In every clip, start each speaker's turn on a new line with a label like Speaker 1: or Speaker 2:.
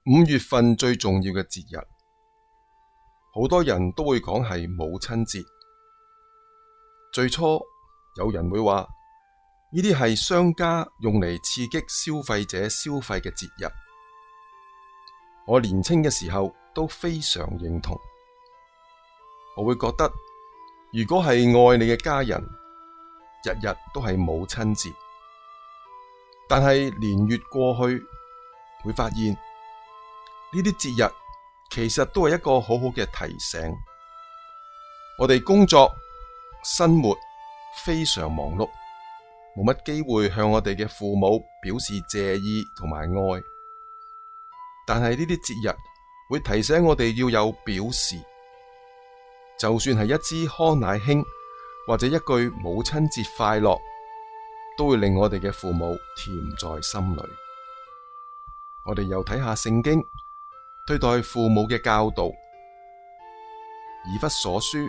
Speaker 1: 5月份最重要嘅節日，好多人都會講係母親節。最初有人會話呢啲係商家用嚟刺激消費者消費嘅節日。我年輕嘅時候都非常認同，我會覺得如果係愛你嘅家人，日日都係母親節。但係年月過去，會發現呢啲節日其實都係一個好好嘅提醒。我哋工作生活非常忙碌，冇乜機會向我哋嘅父母表示謝意同埋愛。但係呢啲節日會提醒我哋要有表示，就算係一支康乃馨或者一句母親節快樂，都會令我哋嘅父母甜在心裏。我哋又睇下聖經對待父母嘅教導，以弗所書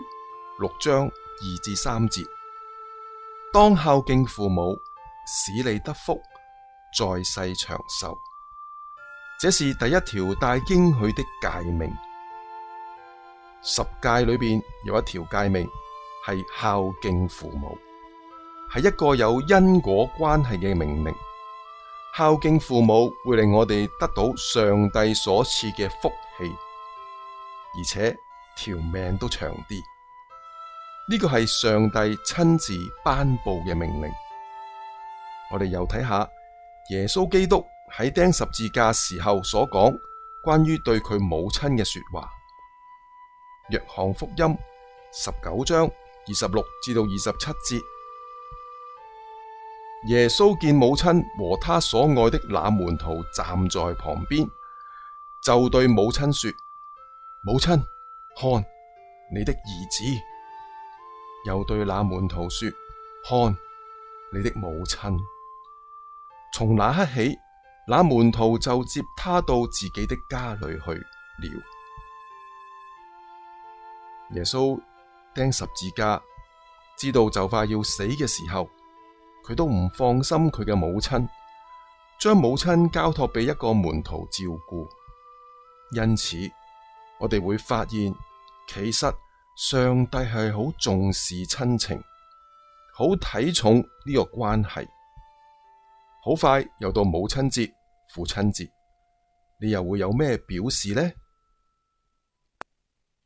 Speaker 1: 6章2至3節，當孝敬父母，使你得福，在世長壽。這是第一條帶應許的誡命。10誡裏邊有一條誡命係孝敬父母，係一個有因果關係嘅命令。孝敬父母會令我哋得到上帝所賜嘅福氣，而且條命都長啲。呢個係上帝親自頒布嘅命令。我哋又睇下耶穌基督喺釘十字架時候所講關於對佢母親嘅說話。約翰福音19章26至到27節，耶穌見母親和他所愛的那門徒站在旁邊，就對母親說：母親，看你的兒子。又對那門徒說：看你的母親。從那刻起，那門徒就接他到自己的家裏去了。耶穌釘十字架，知道就快要死嘅時候，佢都唔放心佢嘅母親，將母親交託俾一個門徒照顧。因此，我哋會發現，其實上帝係好重視親情，好睇重呢個關係。好快又到母親節、父親節，你又會有咩表示呢？